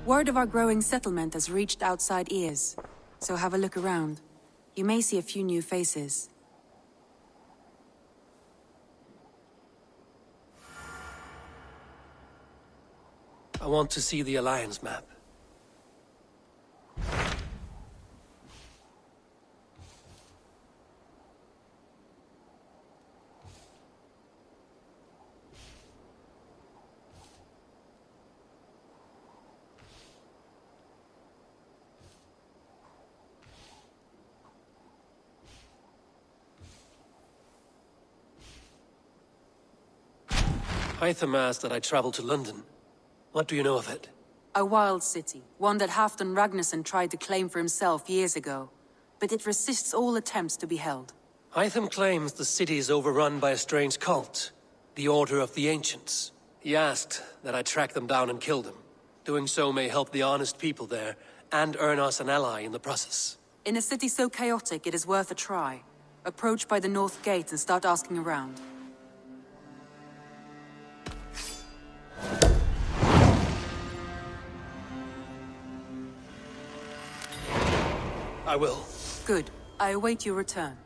Word of our growing settlement has reached outside ears, so have a look around. You may see a few new faces. I want to see the Alliance map. Hytham asked that I travel to London. What do you know of it? A wild city, one that Halfdan Ragnarsson tried to claim for himself years ago, but it resists all attempts to be held. Hytham claims the city is overrun by a strange cult, the Order of the Ancients. He asked that I track them down and kill them. Doing so may help the honest people there, and earn us an ally in the process. In a city so chaotic, it is worth a try. Approach by the North Gate and start asking around. I will. Good. I await your return.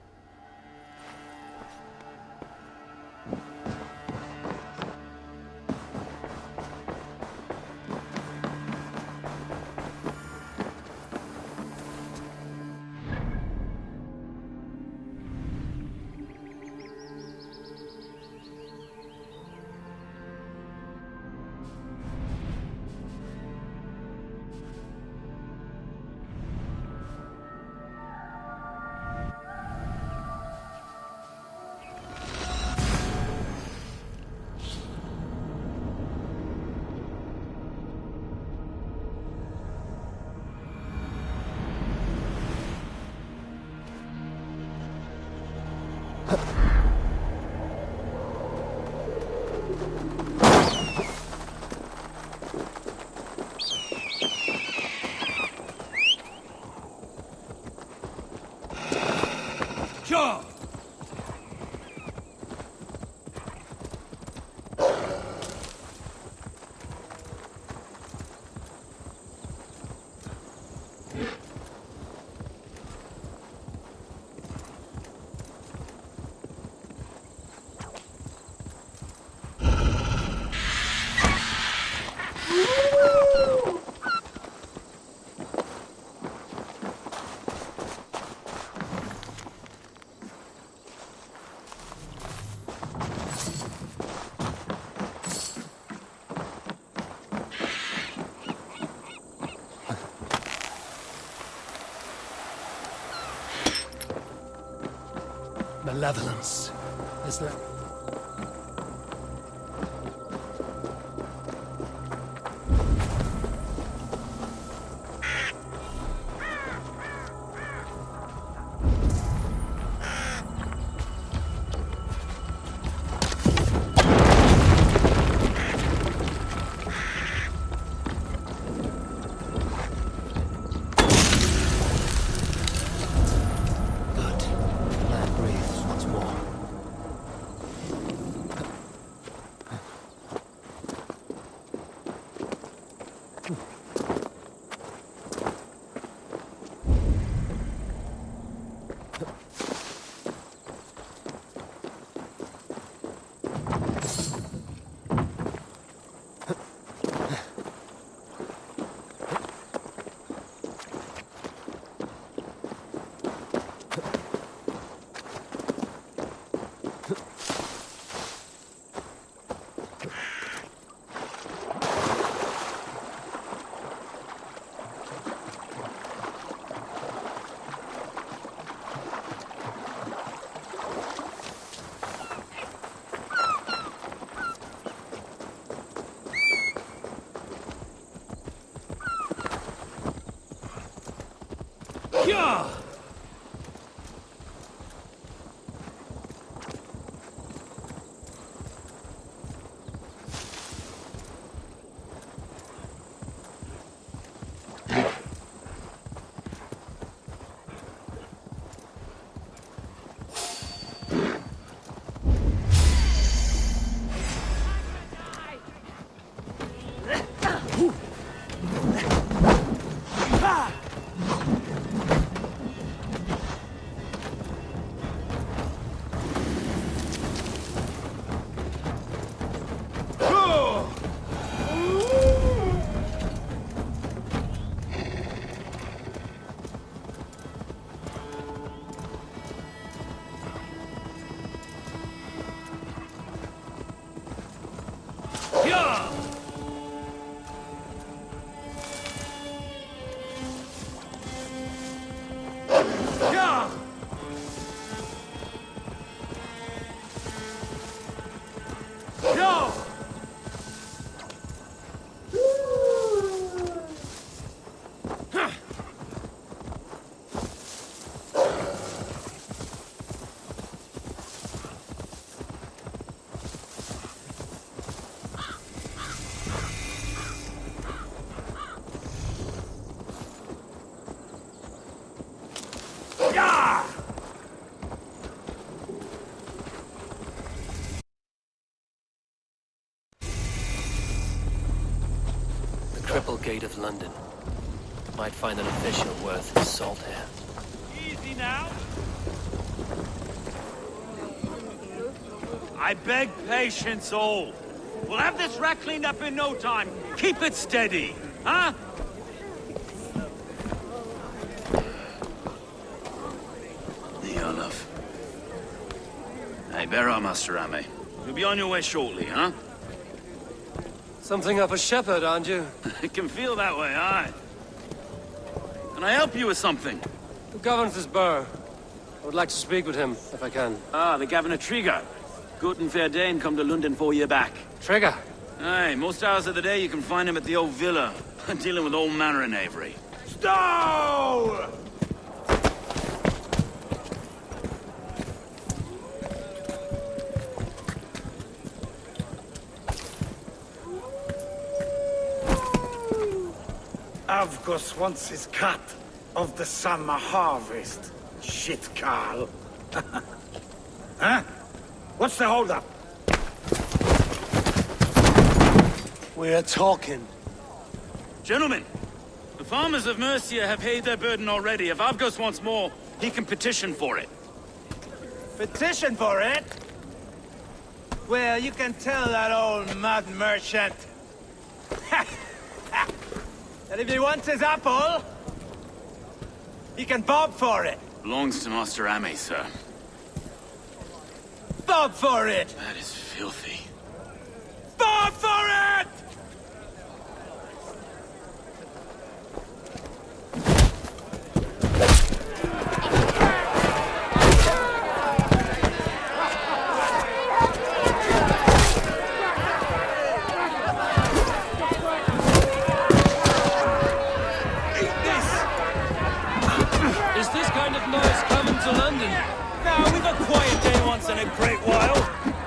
Sure! Malevolence. Is that... Yeah! Triple Gate of London. Might find an official worth his salt here. Easy now. I beg patience, all. We'll have this wreck cleaned up in no time. Keep it steady, huh? Olaf. Hey, bear up, Master Ame. You'll be on your way shortly, huh? Something of a shepherd, aren't you? It can feel that way, aye. Can I help you with something? Who governs this burgh? I would like to speak with him, if I can. Ah, the Governor Trigger. Good and fair Dane come to London 4 year back. Trigger? Aye, most hours of the day you can find him at the old villa, dealing with all manner of knavery. Stow! Avgos wants his cut of the summer harvest. Shit, Carl. Huh? What's the holdup? We're talking. Gentlemen, the farmers of Mercia have paid their burden already. If Avgos wants more, he can petition for it. Petition for it? Well, you can tell that old mud merchant that if he wants his apple, he can bob for it. Belongs to Master Ame, sir. Bob for it! That is filthy. Bob for it! Now, we've a quiet day once in a great while.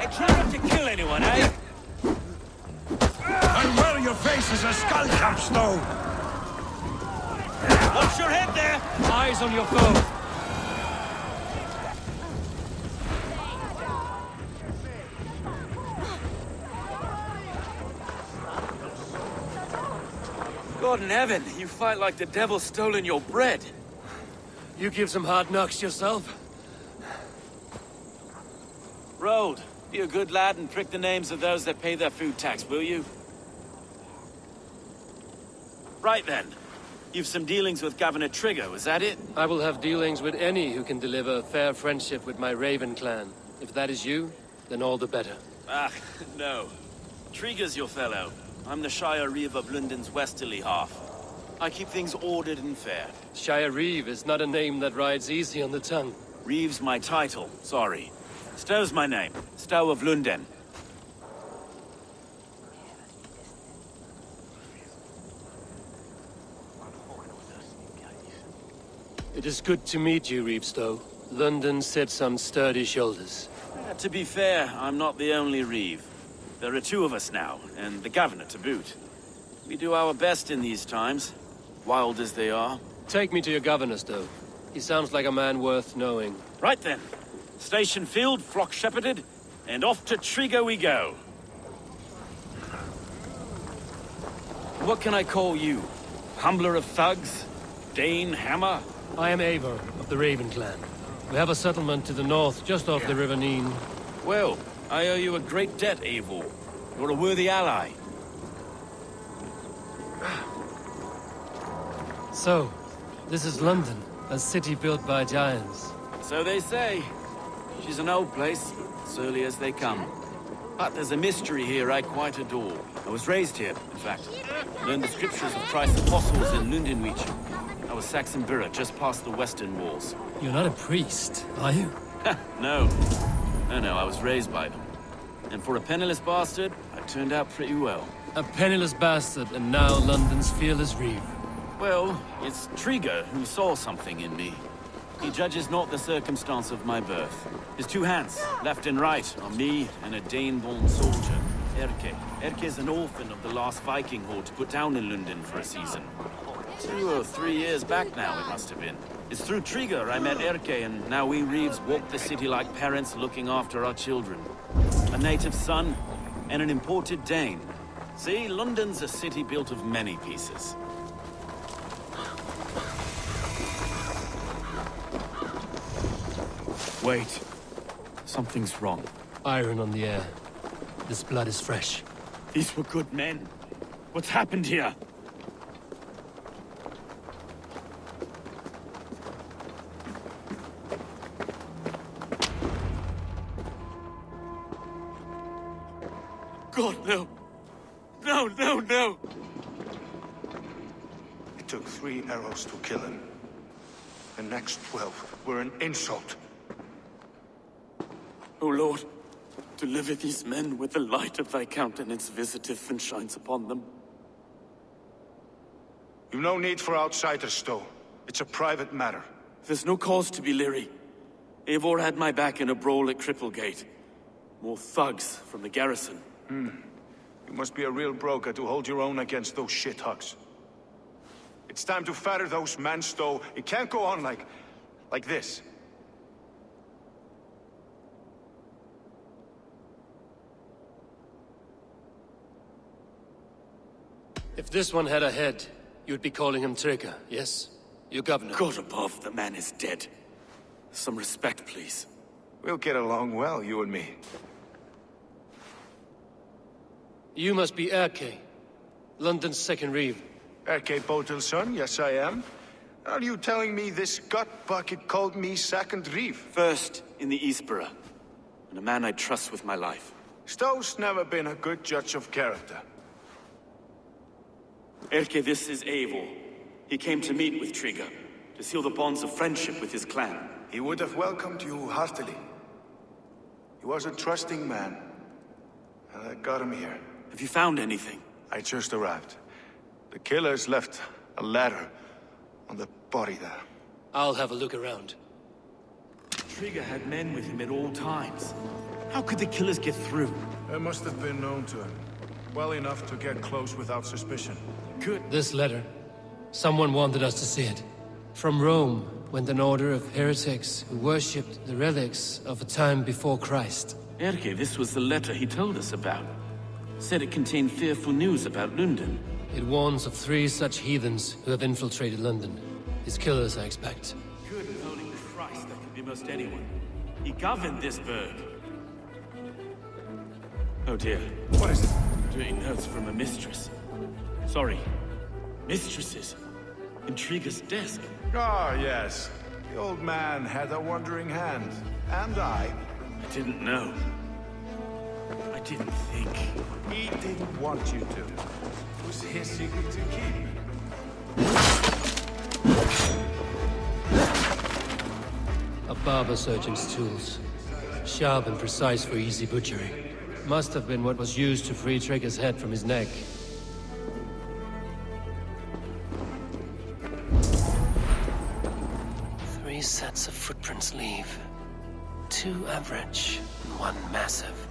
And try not to kill anyone, eh? And well, your face is a skull cap stone. Watch your head there! Eyes on your foe. God in heaven, you fight like the devil's stolen your bread. You give some hard knocks yourself. Road, be a good lad and prick the names of those that pay their food tax, will you? Right then. You've some dealings with Governor Trigger, is that it? I will have dealings with any who can deliver a fair friendship with my Raven clan. If that is you, then all the better. Ah, no. Trigger's your fellow. I'm the Shire Reeve of London's westerly half. I keep things ordered and fair. Shire Reeve is not a name that rides easy on the tongue. Reeve's my title, sorry. Stow's my name. Stow of London. It is good to meet you, Reevestow. London sits on sturdy shoulders. To be fair, I'm not the only Reeve. There are two of us now, and the Governor to boot. We do our best in these times, wild as they are. Take me to your governor, Stow. He sounds like a man worth knowing. Right then. Station filled, flock shepherded, and off to Trigger we go. What can I call you? Humbler of thugs? Dane Hammer? I am Eivor, of the Raven clan. We have a settlement to the north, just off the River Neen. Well, I owe you a great debt, Eivor. You're a worthy ally. So, this is London, a city built by giants. So they say. She's an old place, surly as they come. But there's a mystery here I quite adore. I was raised here, in fact. Learned the scriptures of Christ's apostles in Lundenwich. I was Saxon Borough, just past the western walls. You're not a priest, are you? No. No, I was raised by them. And for a penniless bastard, I turned out pretty well. A penniless bastard, and now London's fearless reeve. Well, it's Trigger who saw something in me. He judges not the circumstance of my birth. His two hands, left and right, are me and a Dane-born soldier, Erke. Erke is an orphan of the last Viking horde put down in London for a season. 2 or 3 years back now, it must have been. It's through Trigger I met Erke, and now we Reeves walk the city like parents looking after our children. A native son, and an imported Dane. See, London's a city built of many pieces. Wait. Something's wrong. Iron on the air. This blood is fresh. These were good men. What's happened here? God, no. No. It took 3 arrows to kill him. The next 12 were an insult. O Lord, deliver these men with the light of thy countenance visiteth and shines upon them. You've no need for outsiders, Stowe. It's a private matter. There's no cause to be leery. Eivor had my back in a brawl at Cripplegate. More thugs from the garrison. You must be a real broker to hold your own against those shithugs. It's time to fetter those men, Stowe. It can't go on like this. If this one had a head, you'd be calling him Trigger, yes? Your governor. God above, the man is dead. Some respect, please. We'll get along well, you and me. You must be Erke, London's second reeve. Erke Botel's son, yes I am. Are you telling me this gut bucket called me second reeve? First in the Eastborough, and a man I trust with my life. Stowe's never been a good judge of character. Erke, this is Eivor. He came to meet with Trigger, to seal the bonds of friendship with his clan. He would have welcomed you heartily. He was a trusting man, and I got him here. Have you found anything? I just arrived. The killers left a letter on the body there. I'll have a look around. Trigger had men with him at all times. How could the killers get through? It must have been known to him. Well enough to get close without suspicion. Good. This letter. Someone wanted us to see it. From Rome went an order of heretics who worshipped the relics of a time before Christ. Erke, this was the letter he told us about. Said it contained fearful news about London. It warns of 3 such heathens who have infiltrated London. His killers, I expect. Good holy Christ, that could be most anyone. He governed this burg. Oh dear. What is it? Dirty notes from a mistress. Sorry. Mistresses. In Trigger's desk. Ah, yes. The old man had a wandering hand. And I didn't know. I didn't think. He didn't want you to. It was his secret to keep. A barber surgeon's tools. Sharp and precise for easy butchery. Must have been what was used to free Trigger's head from his neck. Three sets of footprints leave. 2 average, and 1 massive.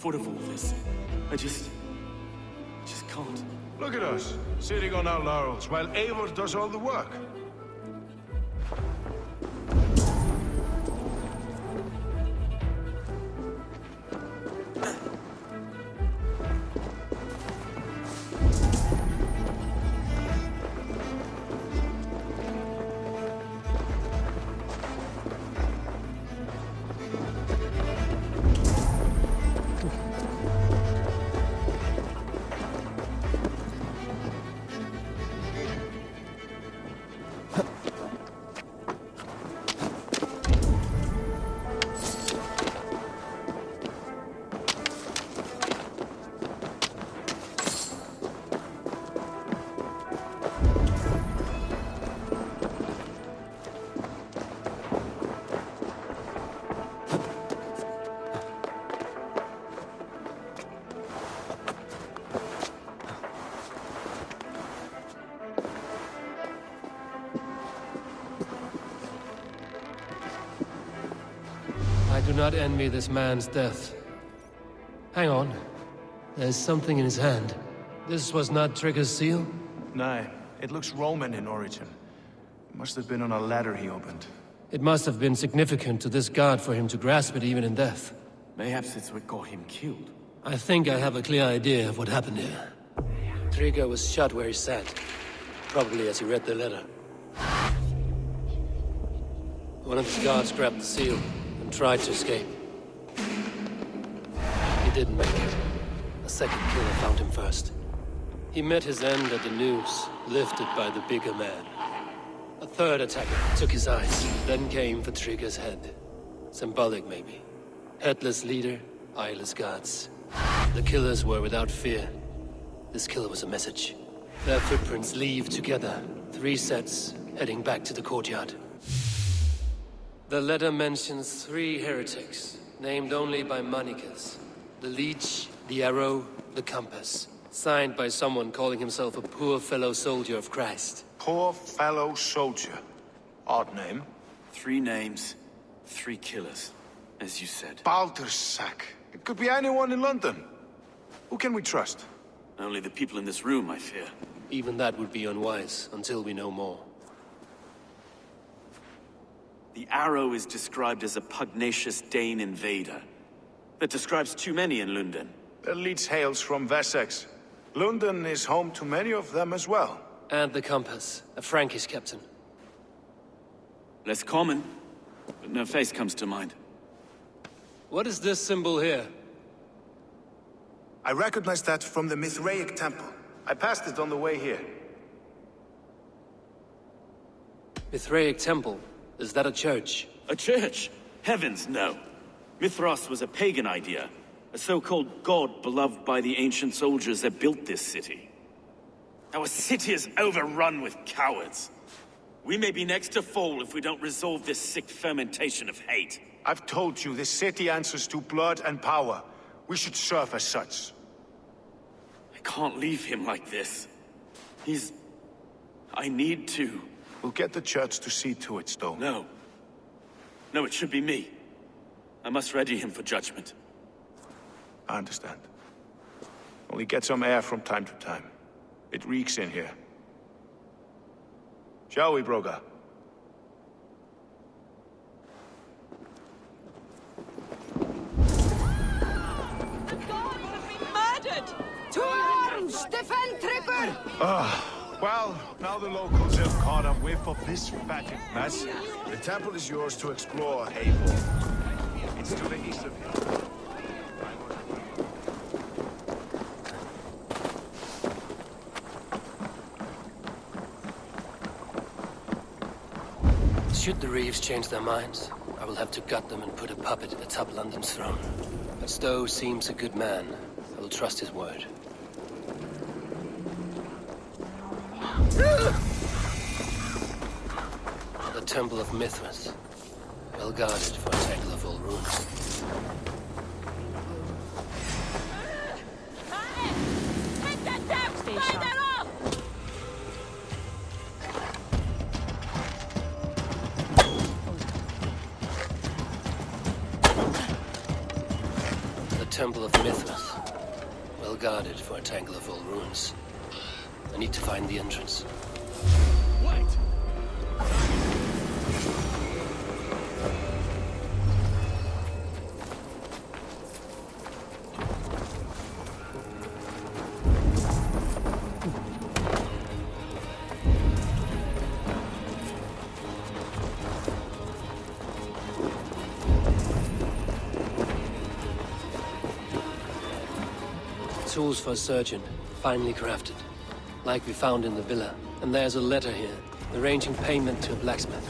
Foot of all this. I just Look at us, sitting on our laurels, while Eivor does all the work. I do not envy this man's death. Hang on. There's something in his hand. This was not Trigger's seal? Nah, it looks Roman in origin. It must have been on a ladder he opened. It must have been significant to this god for him to grasp it even in death. Mayhaps it's what got him killed. I think I have a clear idea of what happened here. Trigger was shot where he sat. Probably as he read the letter. One of his guards grabbed the seal and tried to escape. He didn't make it. A second killer found him first. He met his end at the noose, lifted by the bigger man. A third attacker took his eyes, then came for Trigger's head. Symbolic, maybe. Headless leader, eyeless guards. The killers were without fear. This killer was a message. Their footprints leave together, 3 sets, heading back to the courtyard. The letter mentions 3 heretics, named only by monikers. The leech, the arrow, the compass. Signed by someone calling himself a poor fellow soldier of Christ. Poor fellow soldier. Odd name. 3 names, 3 killers, as you said. Baldersack. It could be anyone in London. Who can we trust? Only the people in this room, I fear. Even that would be unwise, until we know more. The arrow is described as a pugnacious Dane invader. That describes too many in London. The leech hails from Wessex. London is home to many of them as well. And the compass, a Frankish captain. Less common, but no face comes to mind. What is this symbol here? I recognize that from the Mithraic temple. I passed it on the way here. Mithraic temple? Is that a church? A church? Heavens, no. Mithras was a pagan idea. A so-called god beloved by the ancient soldiers that built this city. Our city is overrun with cowards. We may be next to fall if we don't resolve this sick fermentation of hate. I've told you, this city answers to blood and power. We should serve as such. I can't leave him like this. I need to. We'll get the church to see to it, Stone. No. No, it should be me. I must ready him for judgment. I understand. Only get some air from time to time. It reeks in here. Shall we, Broga? To arms! Defend Tripper! Well, now the locals have caught up with of this fatted mess. The temple is yours to explore, Eivor. It's to the east of here. Should the Reeves change their minds, I will have to gut them and put a puppet atop London's throne. But Stowe seems a good man. I will trust his word. The Temple of Mithras. Well guarded for a tangle of old ruins. The Temple of Mithras. Well guarded for a tangle of old ruins. need to find the entrance. Wait! Tools for a surgeon, finely crafted. Like we found in the villa. And there's a letter here, arranging payment to a blacksmith.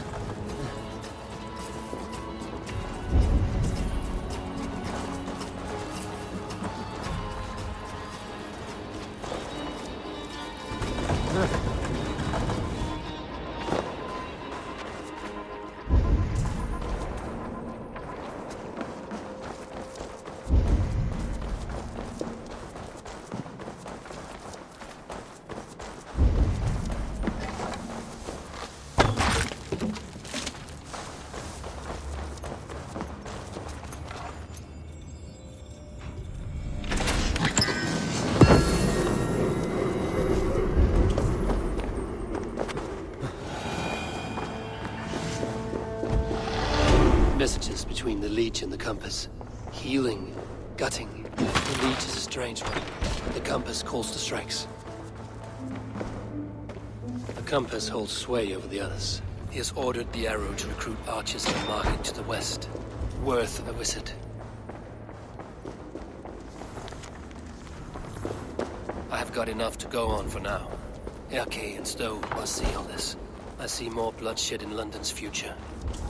Messages between the leech and the compass. Healing, gutting. The leech is a strange one. The compass calls to strikes. The compass holds sway over the others. He has ordered the arrow to recruit archers in the market to the west. Worth a visit. I have got enough to go on for now. Erke and Stowe must see all this. I see more bloodshed in London's future.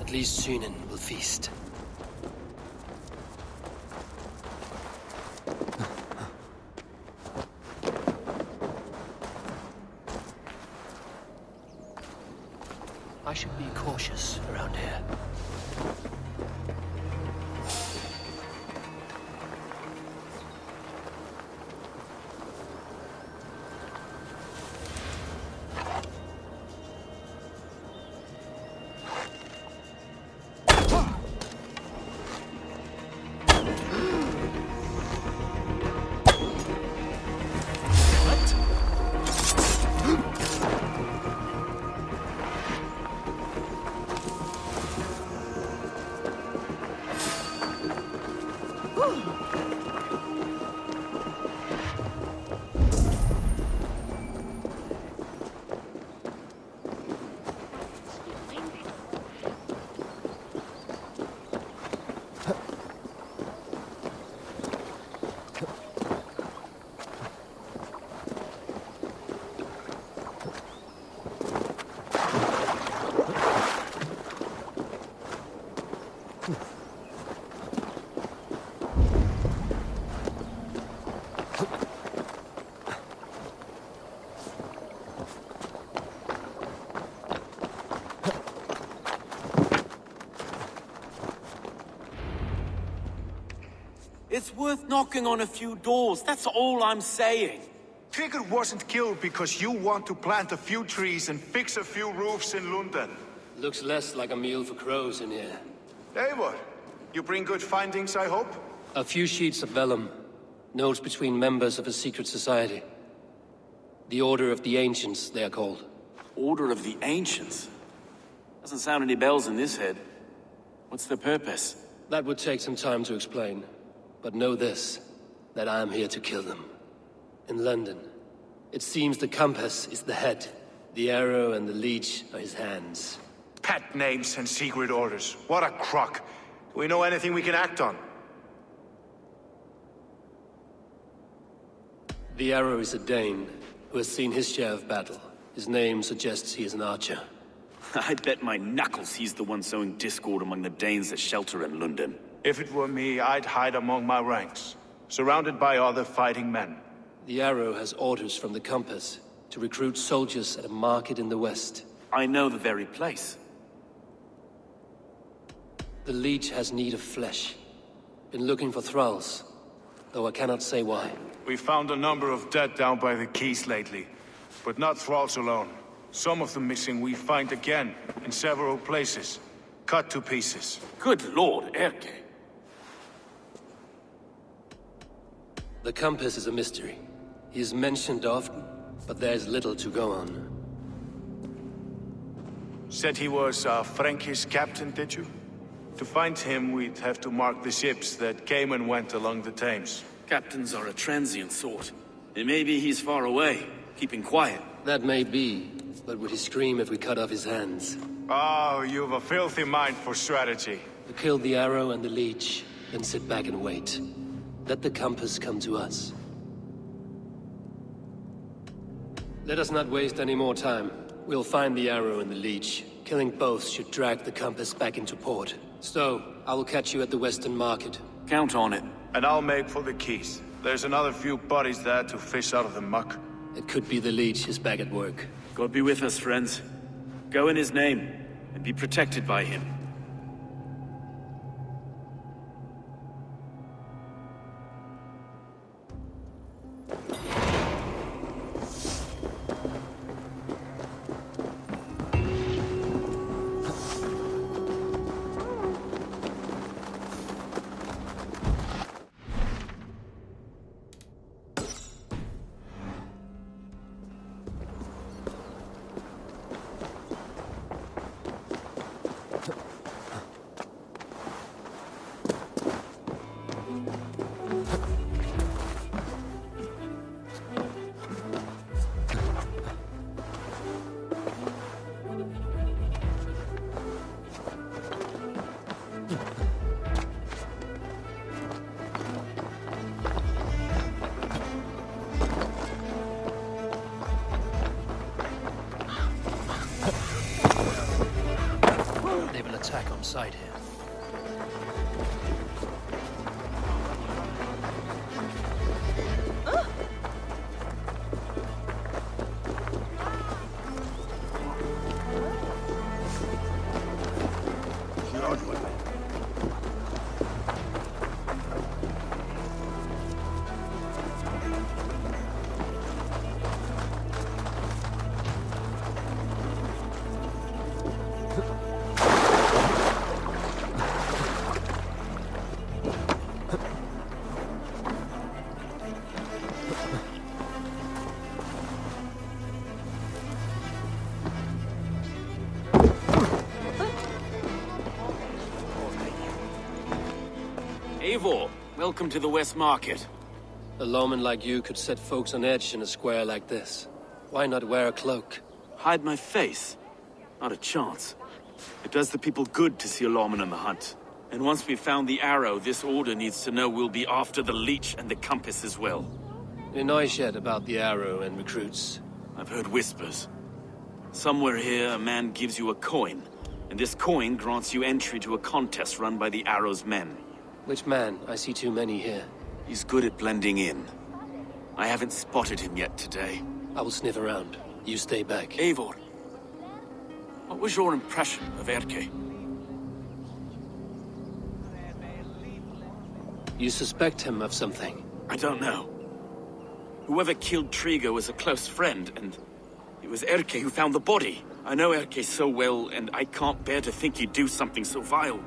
At least Sunan will feast. I should be cautious around here. It's worth knocking on a few doors, that's all I'm saying. Trigger wasn't killed because you want to plant a few trees and fix a few roofs in London. Looks less like a meal for crows in here. Eivor, you bring good findings, I hope? A few sheets of vellum. Notes between members of a secret society. The Order of the Ancients, they are called. Order of the Ancients? Doesn't sound any bells in this head. What's the purpose? That would take some time to explain. But know this, that I am here to kill them. In London, it seems the compass is the head. The arrow and the leech are his hands. Pet names and secret orders. What a crock. Do we know anything we can act on? The arrow is a Dane, who has seen his share of battle. His name suggests he is an archer. I bet my knuckles he's the one sowing discord among the Danes that shelter in London. If it were me, I'd hide among my ranks, surrounded by other fighting men. The arrow has orders from the compass to recruit soldiers at a market in the west. I know the very place. The leech has need of flesh. Been looking for thralls, though I cannot say why. We found a number of dead down by the quays lately, but not thralls alone. Some of the missing we find again, in several places, cut to pieces. Good lord, Erke. The compass is a mystery. He is mentioned often, but there's little to go on. Said he was a Frankish captain, did you? To find him, we'd have to mark the ships that came and went along the Thames. Captains are a transient sort. And maybe he's far away, keeping quiet. That may be, but would he scream if we cut off his hands? Oh, you've a filthy mind for strategy. To kill the arrow and the leech, then sit back and wait. Let the compass come to us. Let us not waste any more time. We'll find the arrow and the leech. Killing both should drag the compass back into port. So, I will catch you at the Western Market. Count on it. And I'll make for the keys. There's another few bodies there to fish out of the muck. It could be the leech is back at work. God be with us, friends. Go in his name, and be protected by him. They will attack on sight here. Eivor, welcome to the West Market. A lawman like you could set folks on edge in a square like this. Why not wear a cloak? Hide my face? Not a chance. It does the people good to see a lawman on the hunt. And once we've found the arrow, this order needs to know we'll be after the leech and the compass as well. You know yet about the arrow and recruits? I've heard whispers. Somewhere here, a man gives you a coin, and this coin grants you entry to a contest run by the arrow's men. Which man? I see too many here. He's good at blending in. I haven't spotted him yet today. I will sniff around. You stay back. Eivor, what was your impression of Erke? You suspect him of something? I don't know. Whoever killed Triga was a close friend, and it was Erke who found the body. I know Erke so well, and I can't bear to think he'd do something so vile.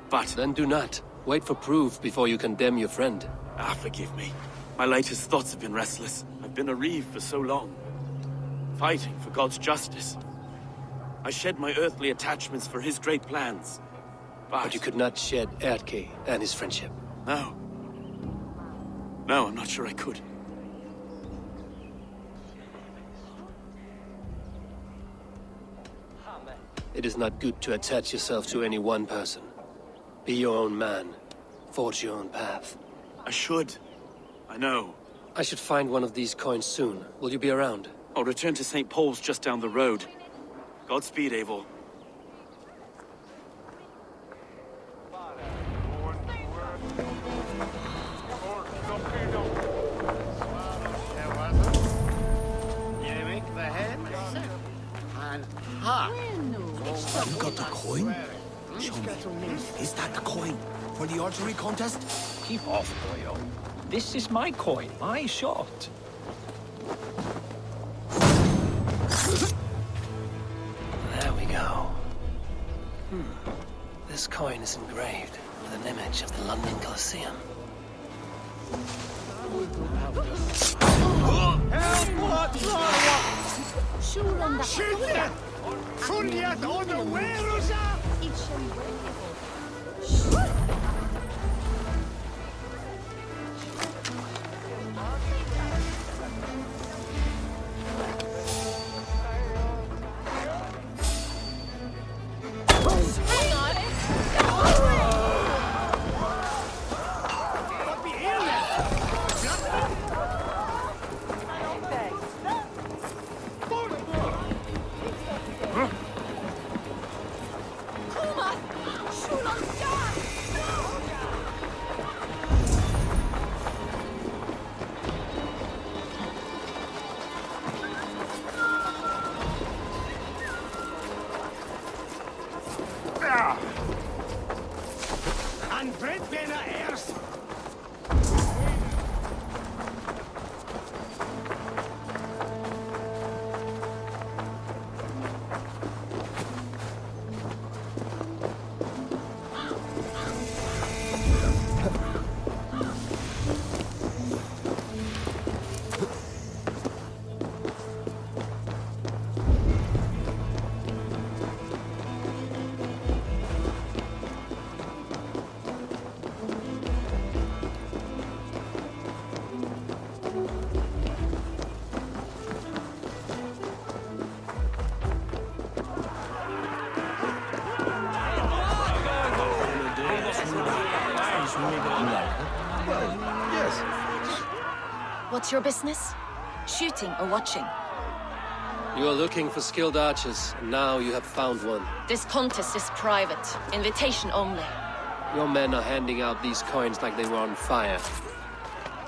But... Then do not. Wait for proof before you condemn your friend. Forgive me. My latest thoughts have been restless. I've been a reeve for so long. Fighting for God's justice. I shed my earthly attachments for his great plans. But you could not shed Erke and his friendship. No. No, I'm not sure I could. It is not good to attach yourself to any one person. Be your own man. Forge your own path. I should. I know. I should find one of these coins soon. Will you be around? I'll return to St. Paul's just down the road. Godspeed, Eivor. You got the coin? Show me. Is that the coin for the archery contest? Keep off, boyo. This is my coin, my shot. There we go. This coin is engraved with an image of the London Colosseum. What's your business? Shooting or watching? You are looking for skilled archers, and now you have found one. This contest is private. Invitation only. Your men are handing out these coins like they were on fire.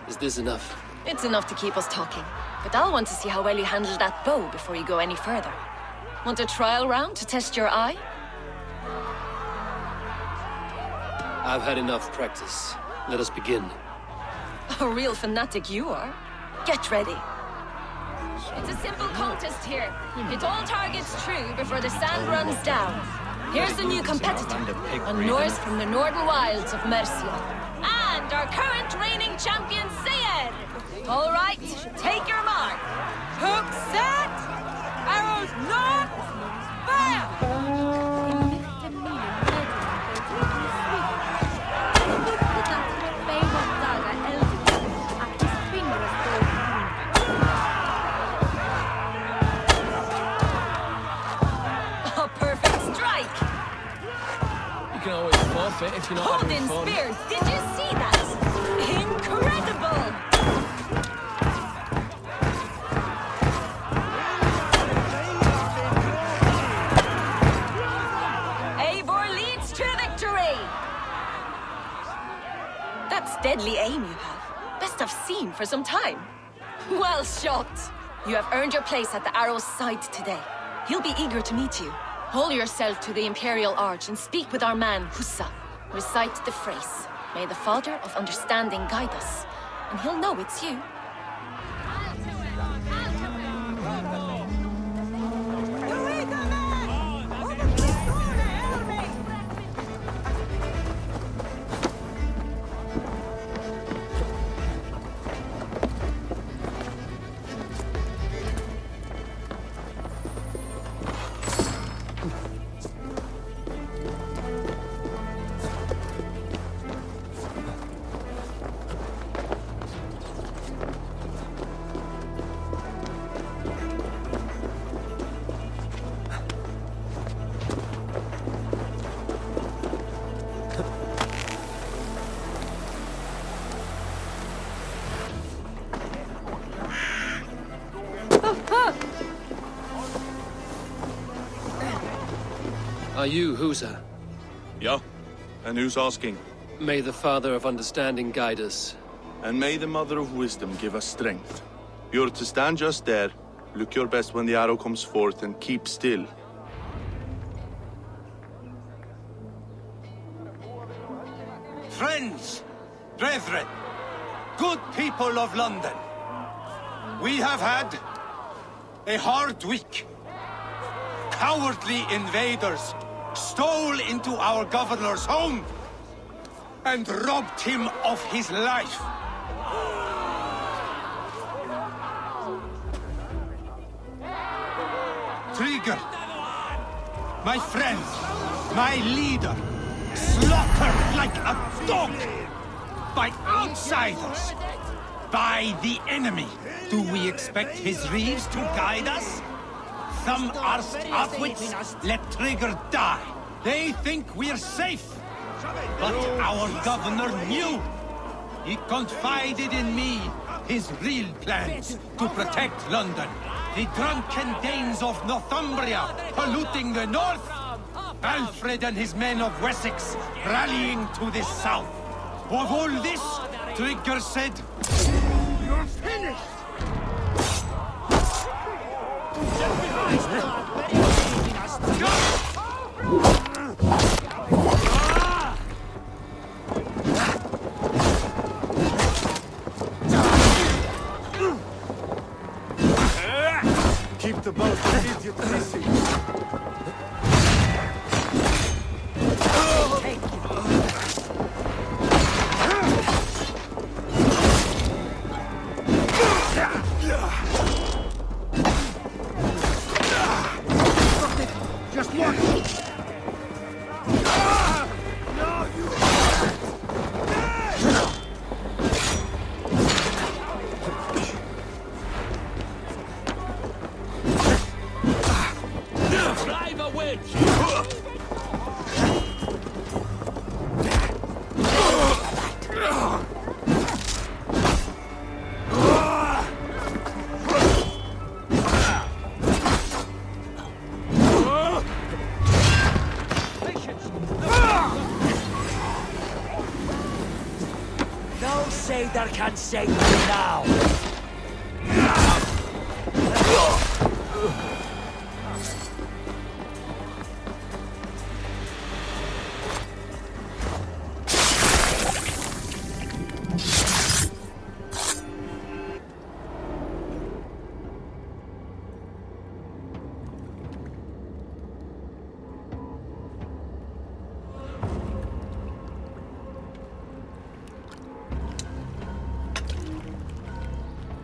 Is this enough? It's enough to keep us talking. But I'll want to see how well you handle that bow before you go any further. Want a trial round to test your eye? I've had enough practice. Let us begin. A real fanatic you are. Get ready. It's a simple contest here. Hit all targets true before the sand runs down. Here's the new competitor, a Norse from the northern wilds of Mercia. And our current reigning champion, Seer! All right, take your mark. Hook set! Arrows not! Fire! A perfect strike! You can always forfeit if you're not Hold having in fun. spear! Did you see that? Incredible! Eivor leads to victory! That's deadly aim you have. Best I've seen for some time. Well shot! You have earned your place at the arrow's side today. He'll be eager to meet you. Hold yourself to the Imperial Arch and speak with our man, Hussa. Recite the phrase. May the Father of Understanding guide us. And he'll know it's you. Are you Husa? Yeah? And who's asking? May the Father of Understanding guide us. And may the Mother of Wisdom give us strength. You're to stand just there, look your best when the arrow comes forth, and keep still. Friends, brethren, good people of London, we have had a hard week. Cowardly invaders stole into our governor's home and robbed him of his life. Trigger, my friend, my leader, slaughtered like a dog by outsiders, by the enemy. Do we expect his reeves to guide us? Some arsed outwits let Trigger die. They think we're safe. But our governor knew. He confided in me his real plans to protect London. The drunken Danes of Northumbria polluting the north. Alfred and his men of Wessex rallying to the south. Of all this, Trigger said, "You're finished!" Keep the boat, idiot missing. Just one! Drive a wedge! No sailor can save me now.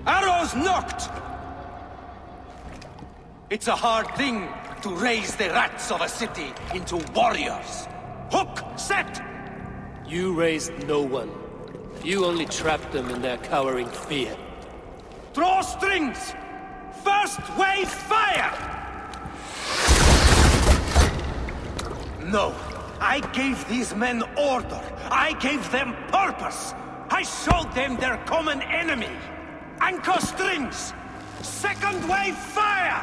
Arrows knocked! It's a hard thing to raise the rats of a city into warriors. Hook, set! You raised no one. You only trapped them in their cowering fear. Draw strings! First wave fire! No, I gave these men order. I gave them purpose. I showed them their common enemy. Anchor strings! Second wave fire!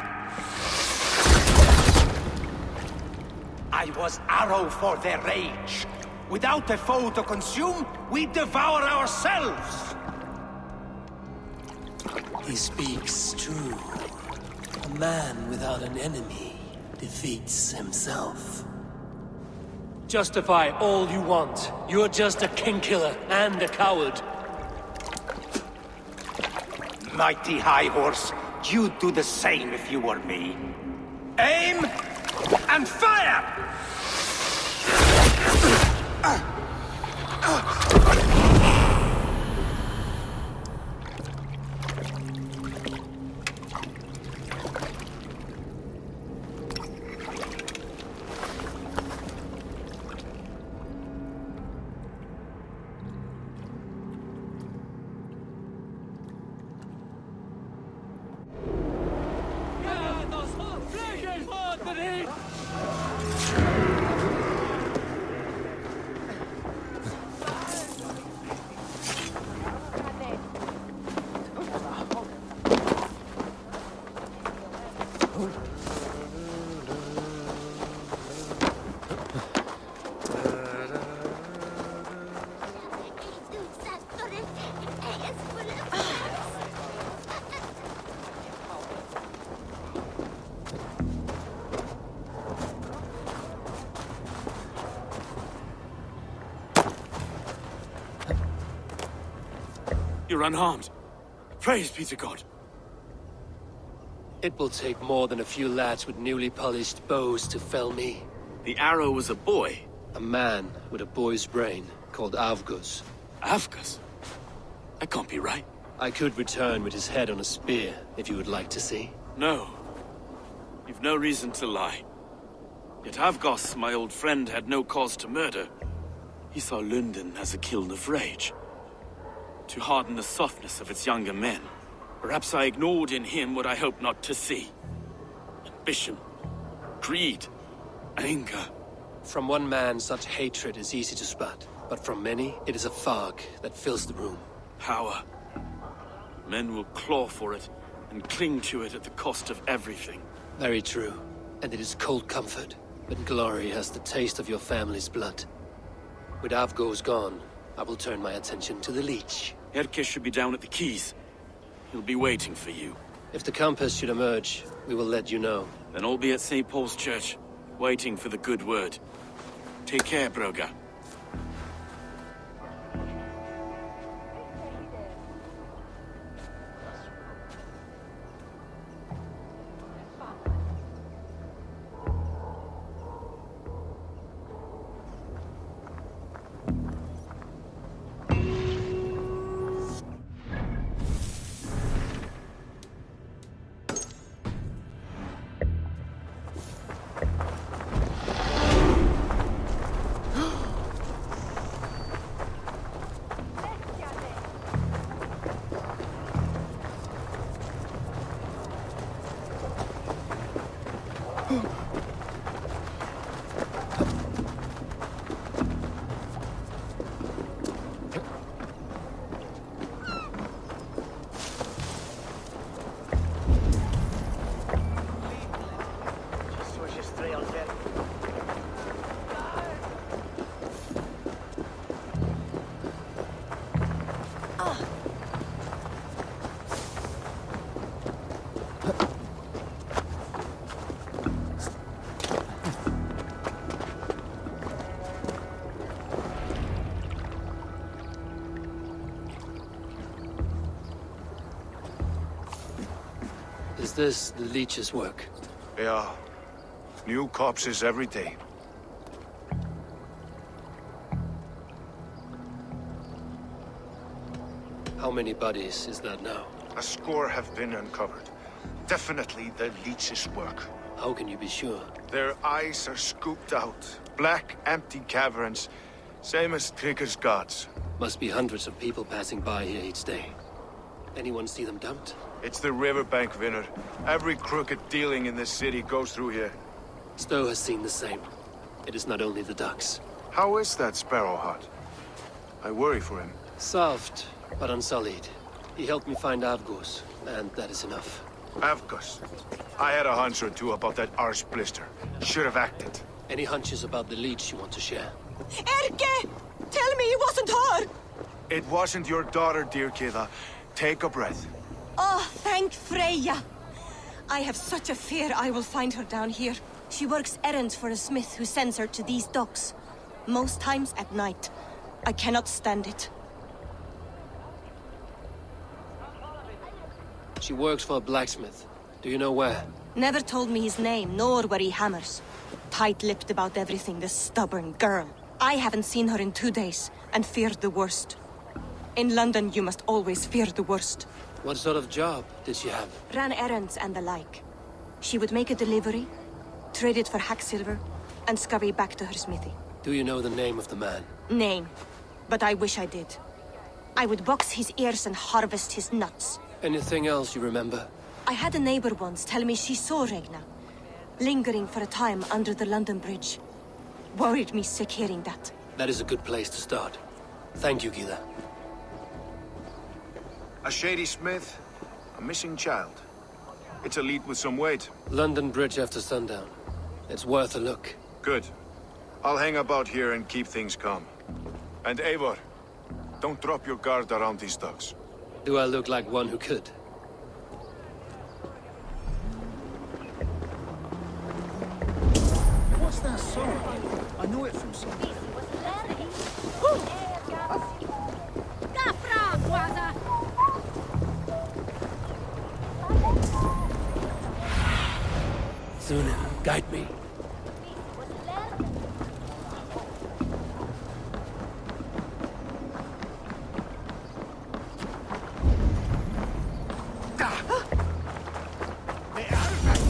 I was arrow for their rage. Without a foe to consume, we devour ourselves. He speaks true. A man without an enemy defeats himself. Justify all you want. You're just a king-killer and a coward. Mighty High Horse, you'd do the same if you were me. Aim and fire! You're unharmed. Praise be to God. It will take more than a few lads with newly polished bows to fell me. The arrow was a boy. A man with a boy's brain, called Avgus. Avgus? That can't be right. I could return with his head on a spear, if you would like to see. No. You've no reason to lie. Yet Avgos, my old friend, had no cause to murder. He saw London as a kiln of rage. To harden the softness of its younger men. Perhaps I ignored in him what I hoped not to see. Ambition, greed, anger. From one man, such hatred is easy to spot. But from many, it is a fog that fills the room. Power. Men will claw for it and cling to it at the cost of everything. Very true. And it is cold comfort. But glory has the taste of your family's blood. With Avgos gone, I will turn my attention to the Leech. Erke should be down at the quays. He'll be waiting for you. If the Compass should emerge, we will let you know. Then I'll be at St. Paul's Church, waiting for the good word. Take care, Broga. Is this the Leech's work? Yeah. New corpses every day. How many bodies is that now? A score have been uncovered. Definitely the Leech's work. How can you be sure? Their eyes are scooped out. Black, empty caverns. Same as Trigger's gods. Must be hundreds of people passing by here each day. Anyone see them dumped? It's the riverbank, Wheather. Every crooked dealing in this city goes through here. Stowe has seen the same. It is not only the ducks. How is that Sparrow hut? I worry for him. Soft, but unsullied. He helped me find Avgos, and that is enough. Avgos. I had a hunch or two about that arse blister. Should have acted. Any hunches about the Leech you want to share? Erke! Tell me it wasn't her! It wasn't your daughter, dear Kida. Take a breath. Oh, thank Freya. I have such a fear I will find her down here. She works errands for a smith who sends her to these docks. Most times at night. I cannot stand it. She works for a blacksmith. Do you know where? Never told me his name, nor where he hammers. Tight-lipped about everything, this stubborn girl. I haven't seen her in 2 days, and feared the worst. In London, you must always fear the worst. What sort of job did she have? Ran errands and the like. She would make a delivery, trade it for hack silver, and scurry back to her smithy. Do you know the name of the man? Name. But I wish I did. I would box his ears and harvest his nuts. Anything else you remember? I had a neighbor once tell me she saw Regna, lingering for a time under the London Bridge. Worried me sick hearing that. That is a good place to start. Thank you, Gila. A shady smith, a missing child. It's a lead with some weight. London Bridge after sundown. It's worth a look. Good. I'll hang about here and keep things calm. And Eivor, don't drop your guard around these ducks. Do I look like one who could? What's that song? I know it from somewhere. Sunan, guide me.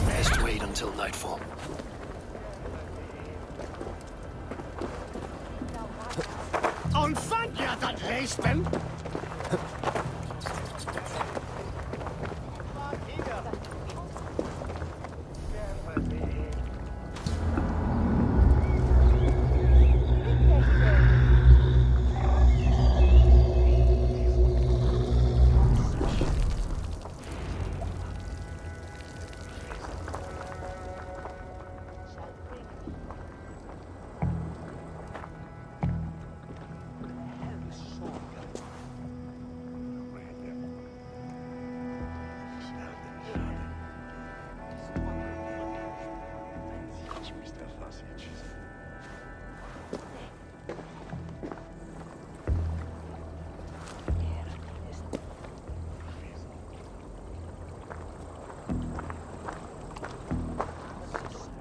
Best wait until Anfang ja dat leisten.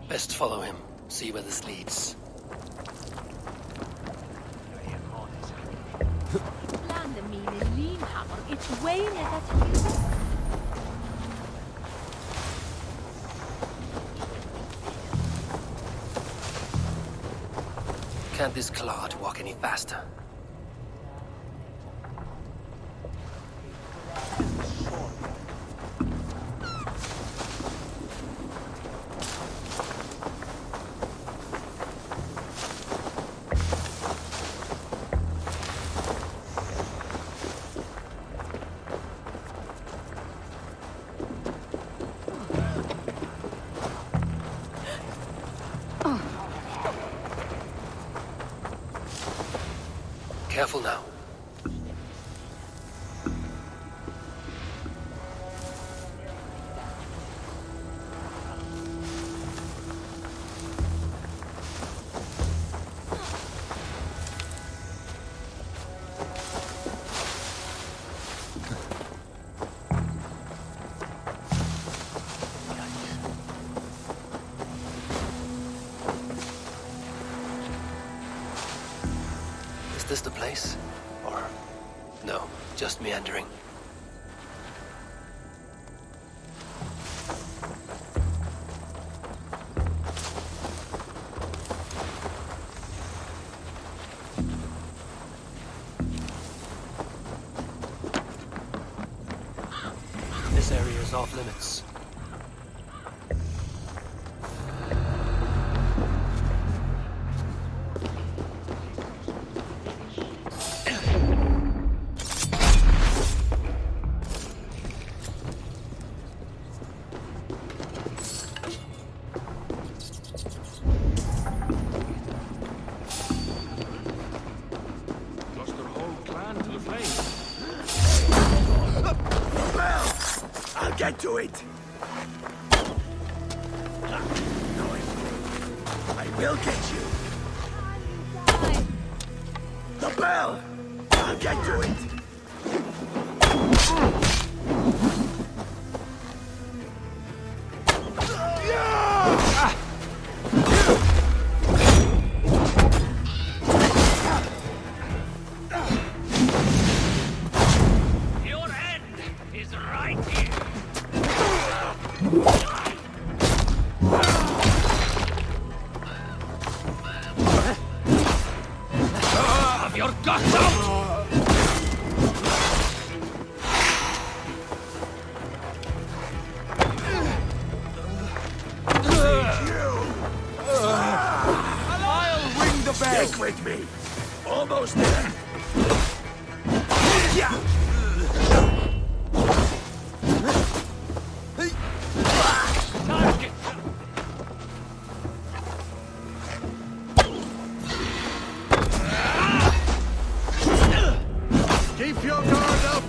Best follow him, see where this leads. Can't this clod walk any faster? Careful now. Is this the place? Or no, just meandering? This area is off limits. Get to it! I will get you! The bell! I'll get to it! Your guts out! I'll ring the bell! Stick with me! Almost there! Yeah! Keep your guard up!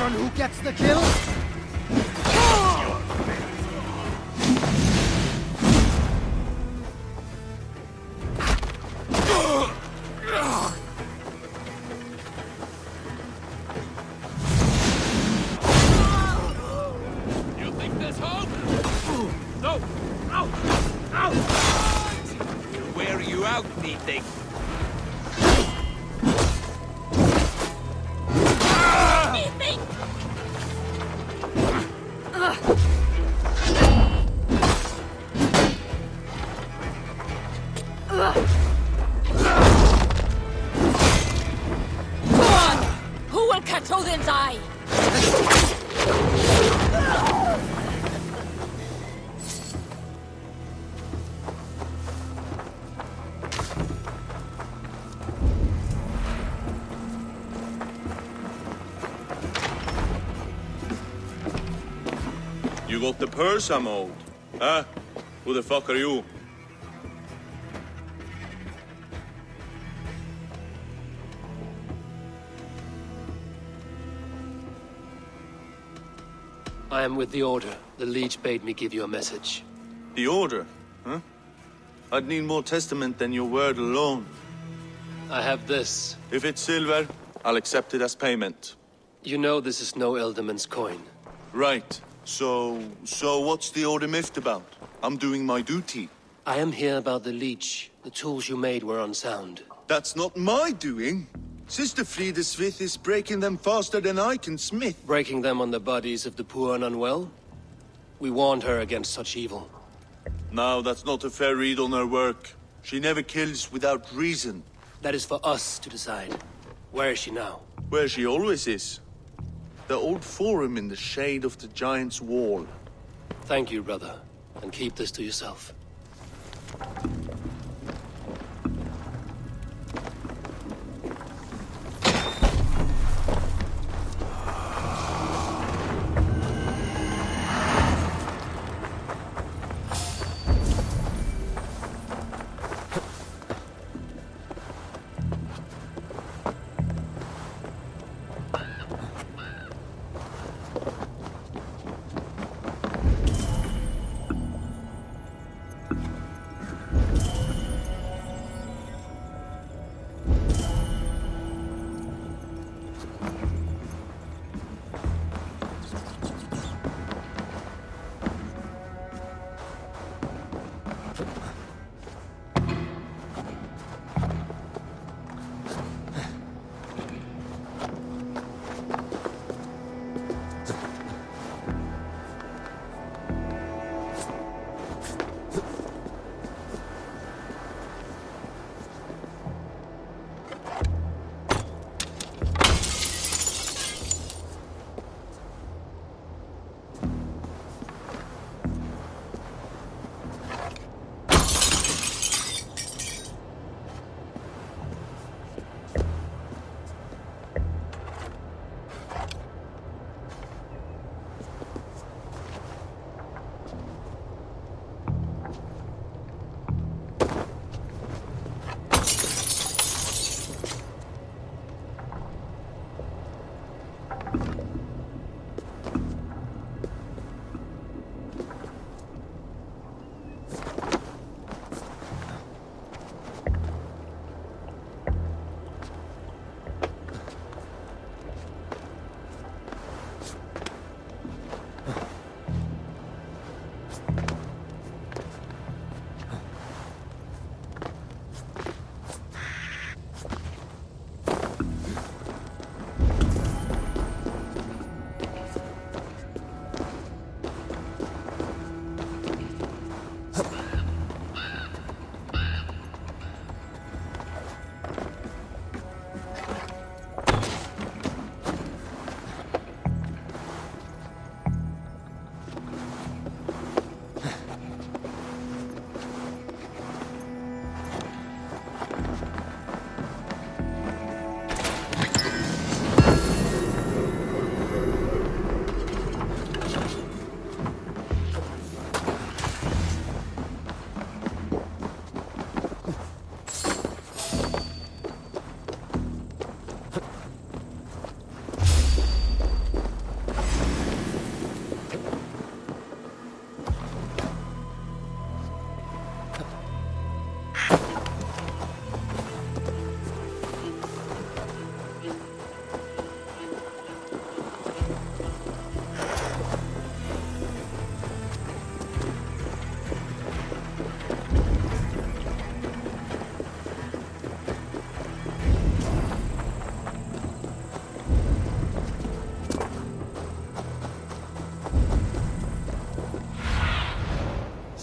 on who gets the kill? You think there's hope? No! Ow! Ow! Where are you out, meating? Who will catch Odin's eye? You got the purse I'm owed. Huh? Who the fuck are you? I am with the Order. The Leech bade me give you a message. The Order? Huh? I'd need more testament than your word alone. I have this. If it's silver, I'll accept it as payment. You know this is no Elderman's coin. Right. So what's the Order miffed about? I'm doing my duty. I am here about the Leech. The tools you made were unsound. That's not my doing. Sister Frida Smith is breaking them faster than I can smith. Breaking them on the bodies of the poor and unwell? We warned her against such evil. No, that's not a fair read on her work. She never kills without reason. That is for us to decide. Where is she now? Where she always is. The old forum in the shade of the Giant's Wall. Thank you, brother. And keep this to yourself.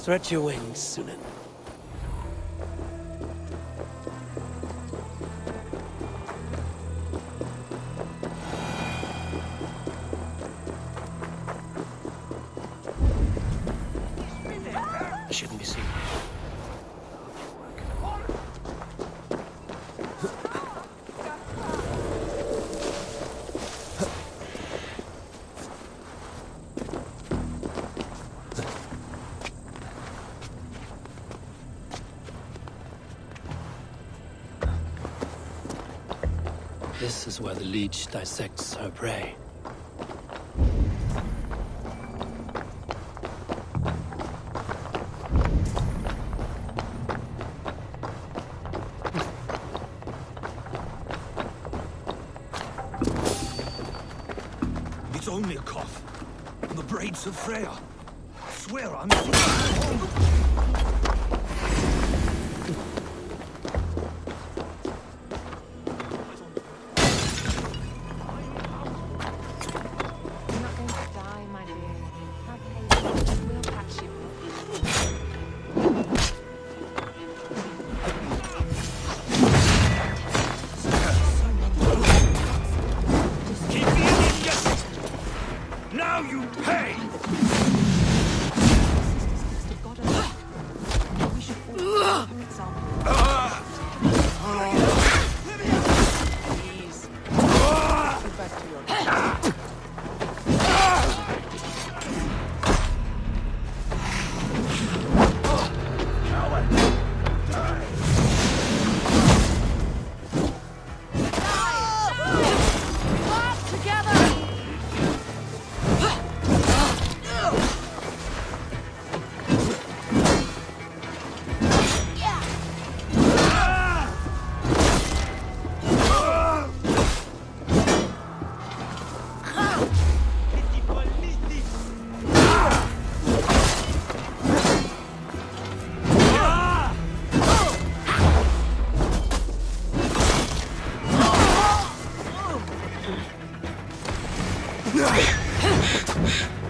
Stretch your wings, Sunan. I shouldn't be seen. This is where the leech dissects her prey. It's only a cough. On the braids of Freya. I swear I'm...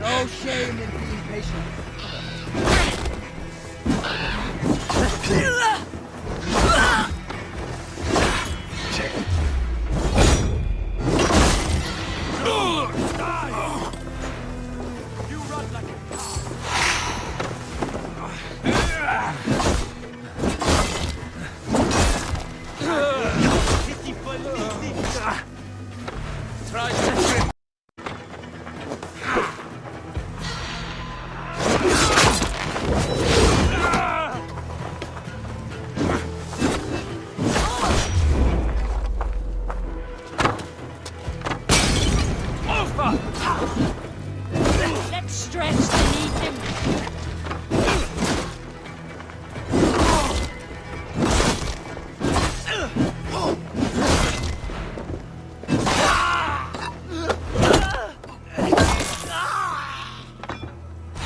No shame in being patient. Let's stretch beneath him.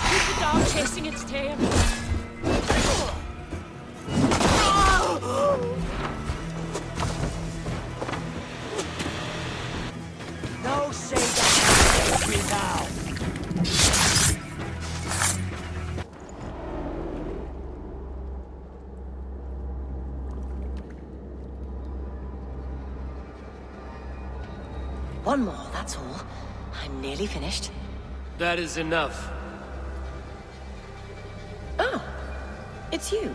Keep the dog chasing its tail. No say that me now. One more, that's all. I'm nearly finished. That is enough. Oh, it's you.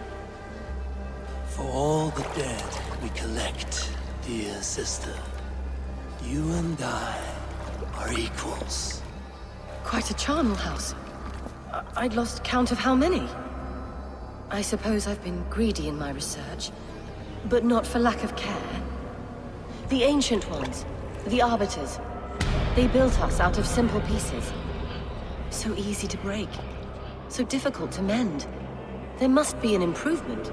For all the dead we collect, dear sister, you and I are equals. Quite a charnel house. I'd lost count of how many. I suppose I've been greedy in my research, but not for lack of care. The Ancient Ones, the Arbiters, they built us out of simple pieces. So easy to break, so difficult to mend. There must be an improvement.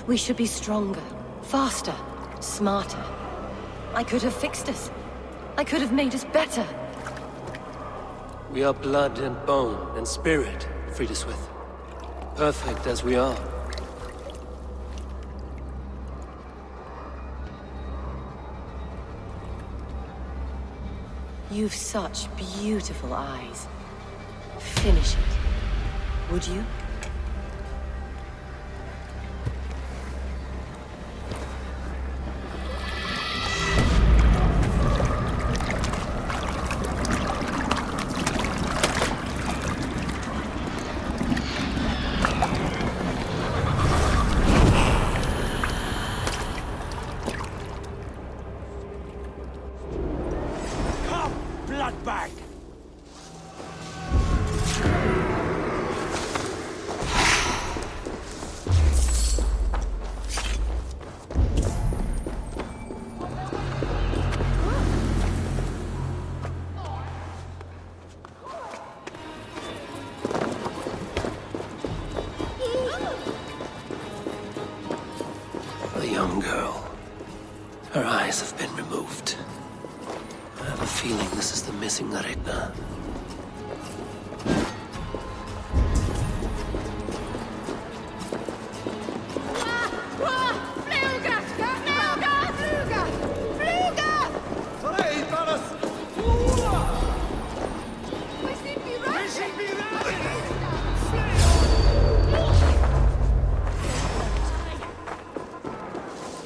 We should be stronger, faster, smarter. I could have fixed us. I could have made us better. We are blood and bone and spirit, Friedeswith. Perfect as we are. You've such beautiful eyes. Finish it. Would you? that bag! A young girl. Her eyes have been removed. I have a feeling this is the missing Regna.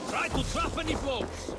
Try to trap any boats!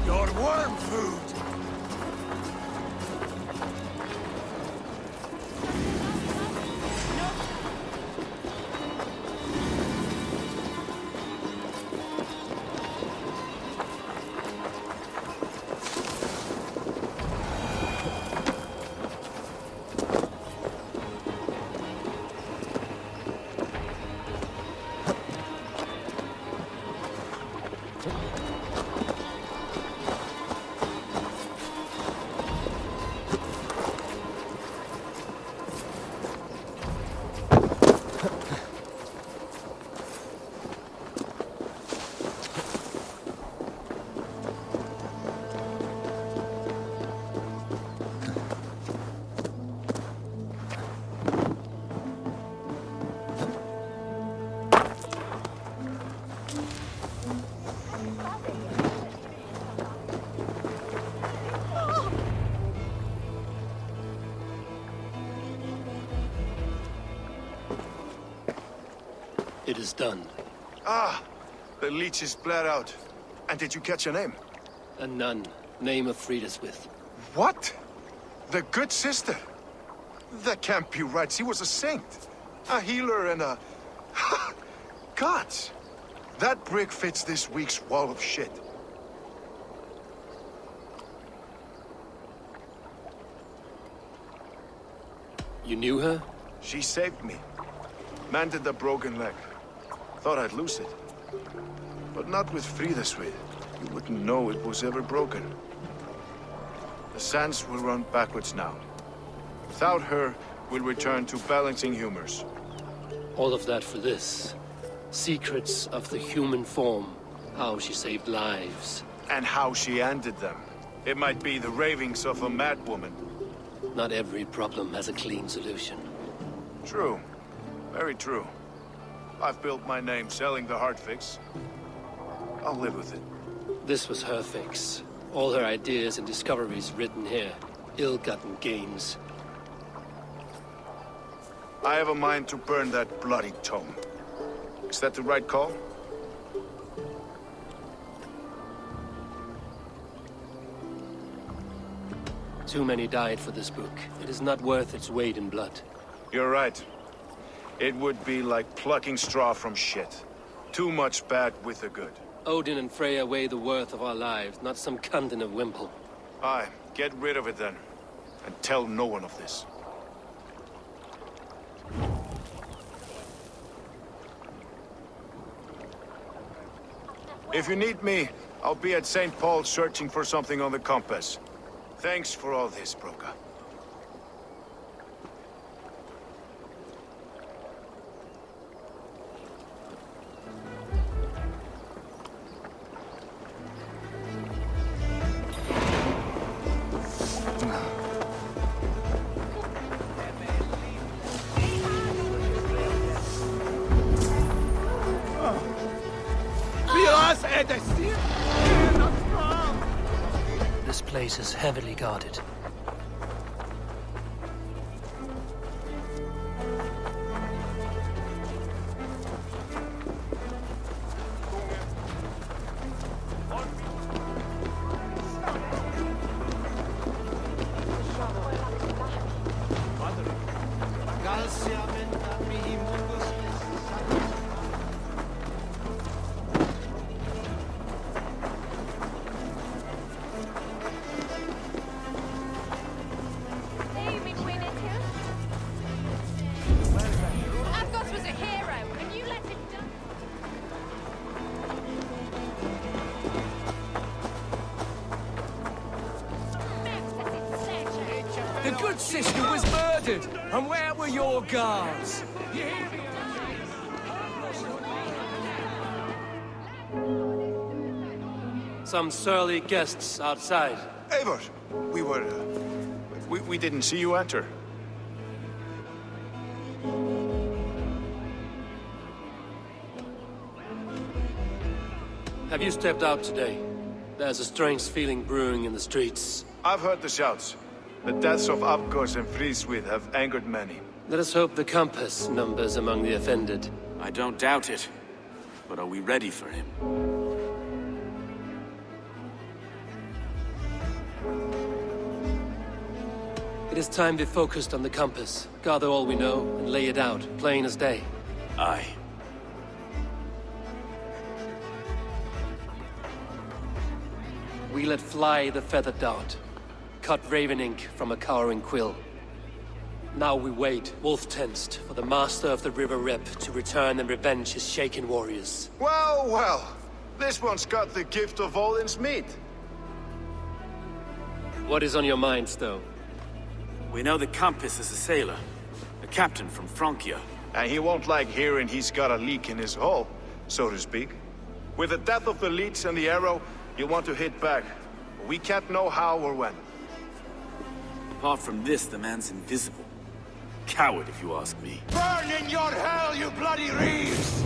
Your worm food! It is done. Ah, the leech is bled out. And did you catch a name? A nun. Name of Friedeswith. What? The good sister? That can't be right. She was a saint. A healer and a... Gods! That brick fits this week's wall of shit. You knew her? She saved me. Mended the broken leg. Thought I'd lose it. But not with Friedeswith. You wouldn't know it was ever broken. The sands will run backwards now. Without her, we'll return to balancing humors. All of that for this. Secrets of the human form. How she saved lives. And how she ended them. It might be the ravings of a madwoman. Not every problem has a clean solution. True. Very true. I've built my name selling the heart fix. I'll live with it. This was her fix. All her ideas and discoveries written here. Ill-gotten gains. I have a mind to burn that bloody tome. Is that the right call? Too many died for this book. It is not worth its weight in blood. You're right. It would be like plucking straw from shit. Too much bad with the good. Odin and Freya weigh the worth of our lives, not some cunt in a wimple. Aye, get rid of it then. And tell no one of this. If you need me, I'll be at St. Paul's searching for something on the compass. Thanks for all this, Broca. This place is heavily guarded. The good sister was murdered, and where were your guards? Some surly guests outside. Eivor, we didn't see you enter. Have you stepped out today? There's a strange feeling brewing in the streets. I've heard the shouts. The deaths of Abgos and Frieswith have angered many. Let us hope the compass numbers among the offended. I don't doubt it. But are we ready for him? It is time we focused on the compass, gather all we know, and lay it out, plain as day. Aye. We let fly the feathered dart, cut raven ink from a cowering quill. Now we wait, wolf-tensed, for the master of the River Rep to return and revenge his shaken warriors. Well, well. This one's got the gift of Odin's meat. What is on your mind, Stowe? We know the compass is a sailor. A captain from Francia. And he won't like hearing he's got a leak in his hull, so to speak. With the death of the leech and the arrow, you want to hit back. We can't know how or when. Apart from this, the man's invisible. Coward, if you ask me. Burn in your hell, you bloody reeves!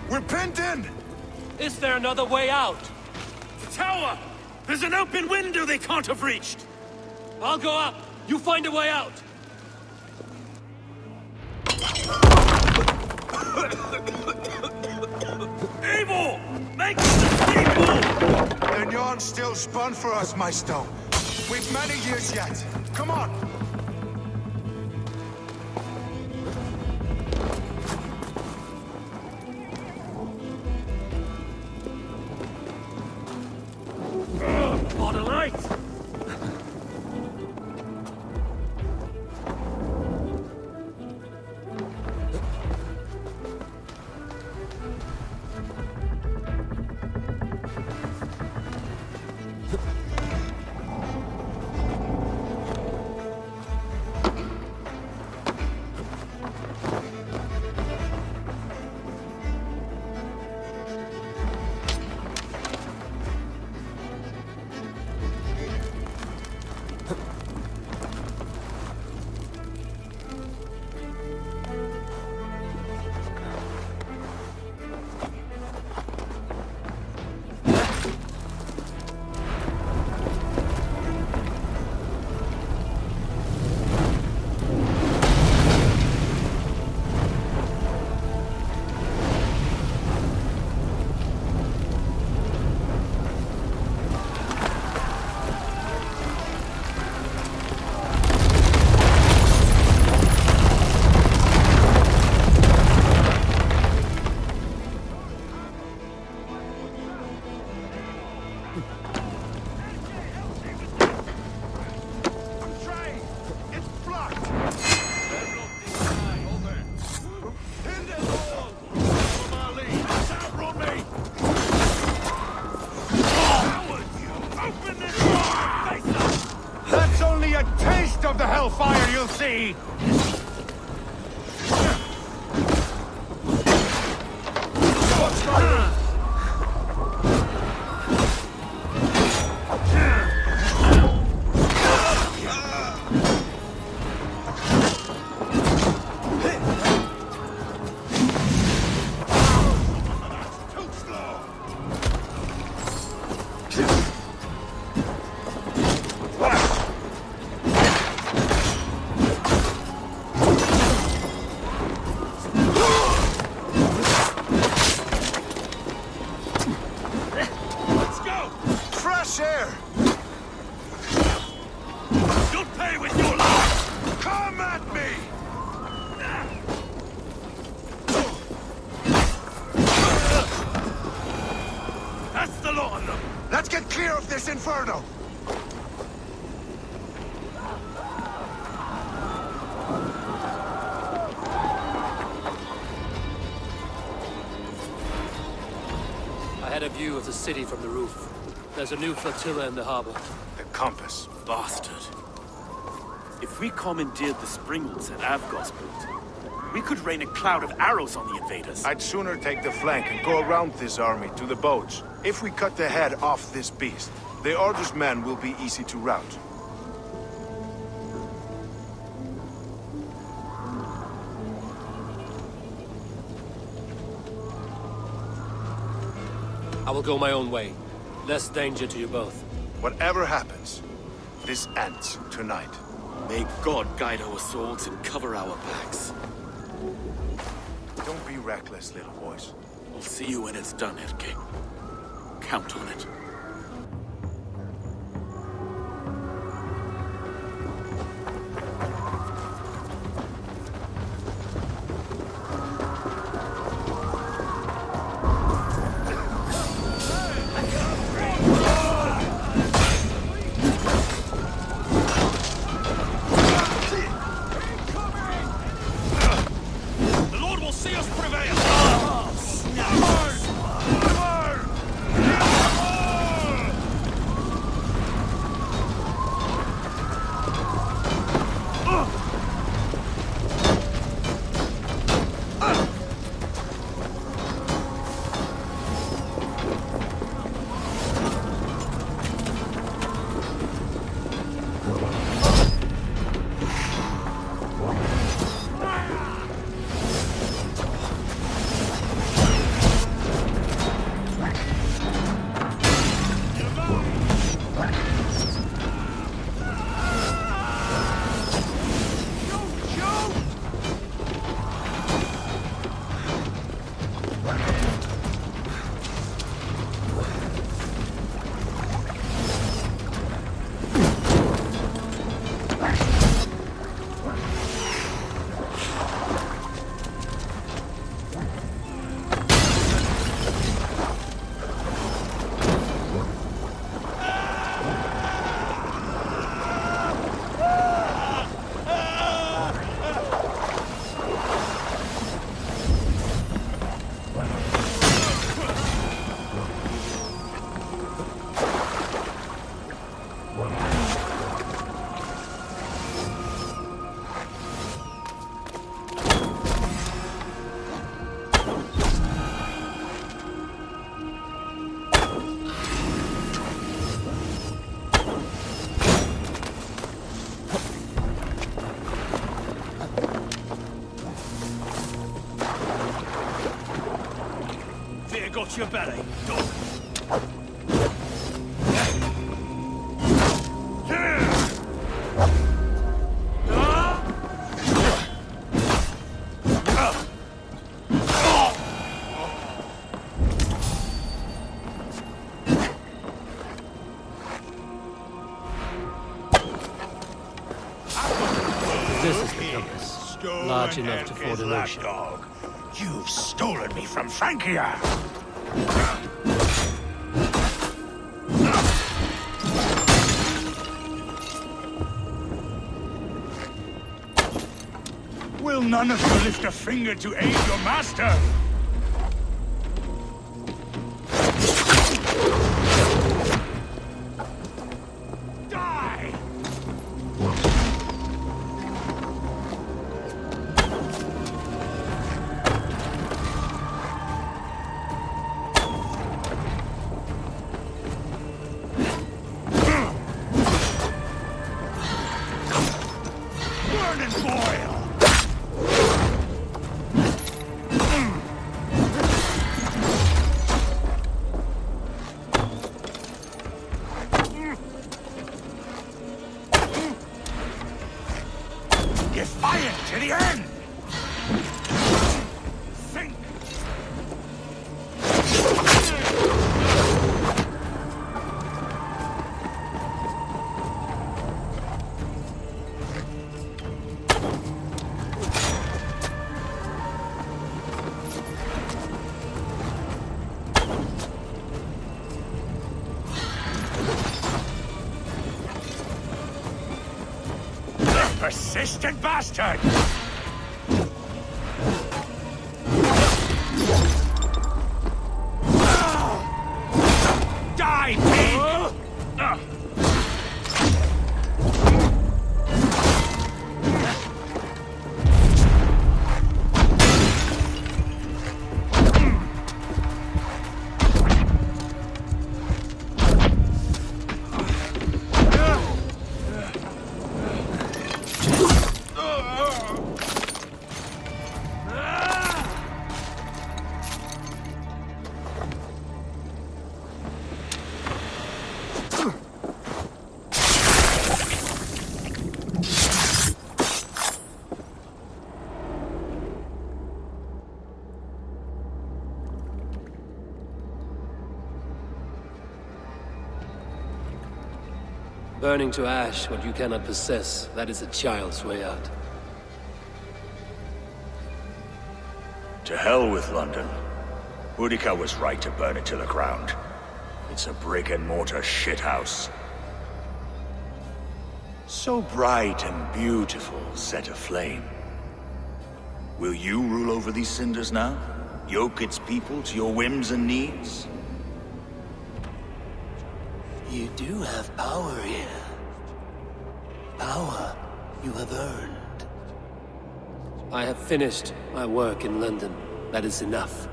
We're pinned in! Is there another way out? The tower! There's an open window they can't have reached! I'll go up! You find a way out! Evil! Make the people! The yarn's still spun for us, my stone. We've many years yet. Come on! For the light! Of the hellfire you'll see! share! You'll pay with your life! Come at me! That's the lot of them! Let's get clear of this inferno! I had a view of the city from the roof. There's a new flotilla in the harbor. The compass. Bastard. If we commandeered the springles at Avgosport, we could rain a cloud of arrows on the invaders. I'd sooner take the flank and go around this army to the boats. If we cut the head off this beast, the Order's men will be easy to rout. I will go my own way. Less danger to you both. Whatever happens, this ends tonight. May God guide our swords and cover our backs. Don't be reckless, little boys. We'll see you when it's done, Erke. Count on it. Got your belly, dog. This is the compass. Large enough to ford an ocean. Dog. You've stolen me from Francia! Will none of you lift a finger to aid your master? Die! Burn and boil! persistent bastard! Die, pig! Burning to ash what you cannot possess, that is a child's way out. To hell with London. Boudica was right to burn it to the ground. It's a brick-and-mortar shithouse. So bright and beautiful, set aflame. Will you rule over these cinders now? Yoke its people to your whims and needs? You do have power here. Power you have earned. I have finished my work in London. That is enough.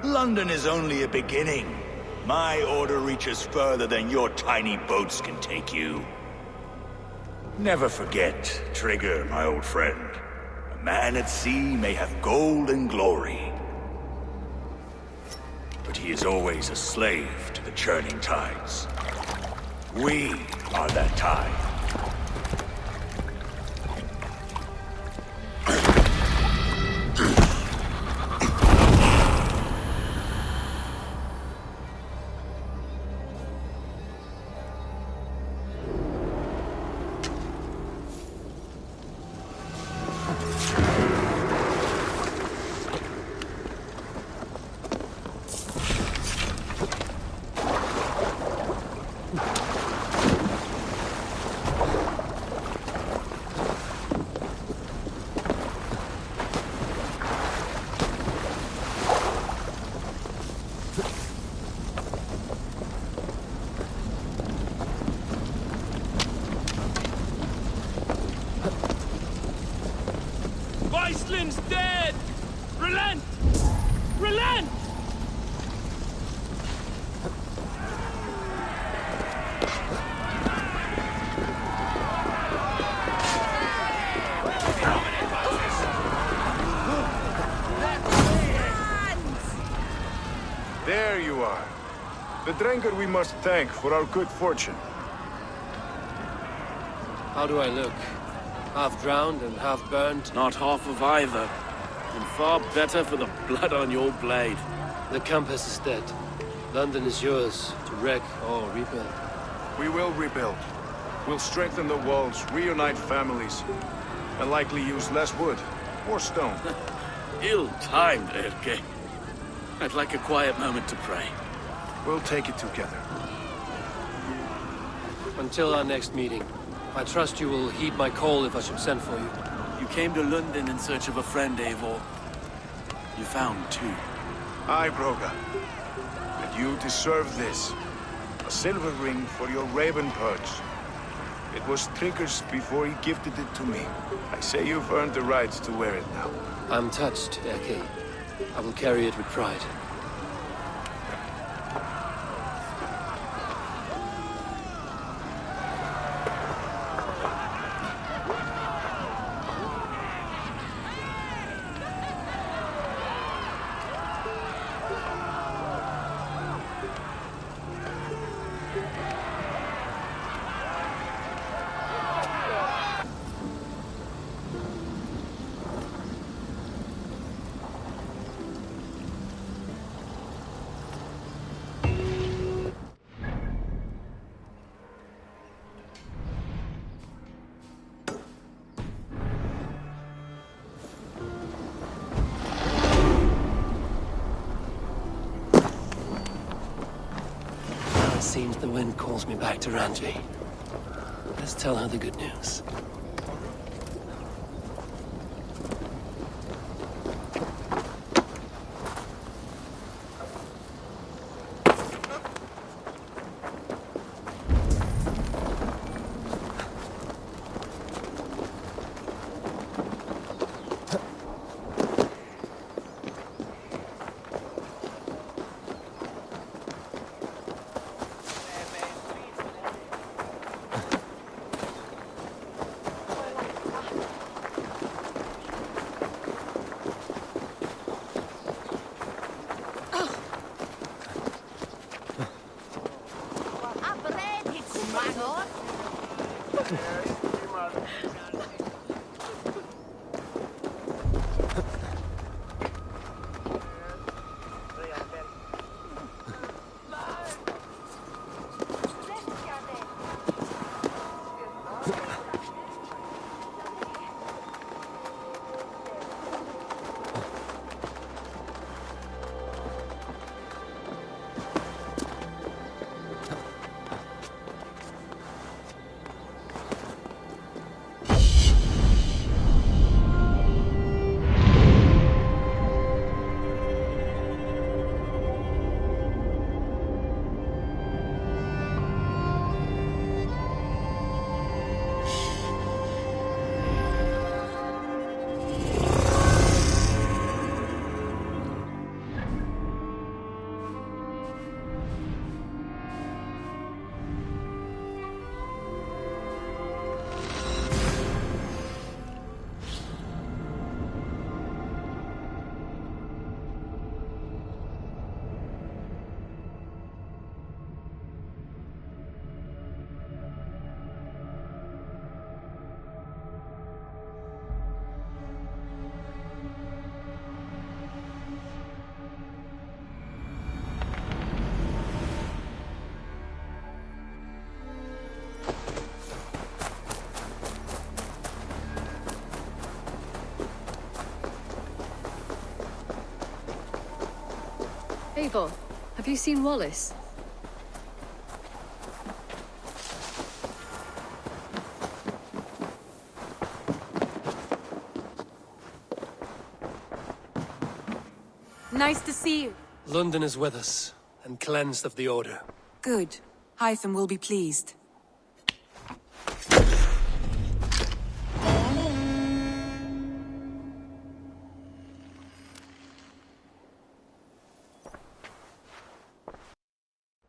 London is only a beginning. My order reaches further than your tiny boats can take you. Never forget, Trigger, my old friend. A man at sea may have gold and glory, but he is always a slave to the churning tides. We are that tide. Iceland's dead! Relent! Relent! There you are. The drinker we must thank for our good fortune. How do I look? Half drowned and half burned? Not half of either. And far better for the blood on your blade. The Compass is dead. London is yours to wreck or rebuild. We will rebuild. We'll strengthen the walls, reunite families, and likely use less wood or stone. Ill-timed, Erke. I'd like a quiet moment to pray. We'll take it together. Until our next meeting, I trust you will heed my call if I should send for you. You came to London in search of a friend, Eivor. You found two. Aye, Broga. And you deserve this. A silver ring for your raven perch. It was Trigger's before he gifted it to me. I say you've earned the right to wear it now. I'm touched, Erke. I will carry it with pride. Seems the wind calls me back to Ranji. The Just tell her the good news. Eivor, have you seen Wallace? Nice to see you. London is with us, and cleansed of the Order. Good. Hytham will be pleased.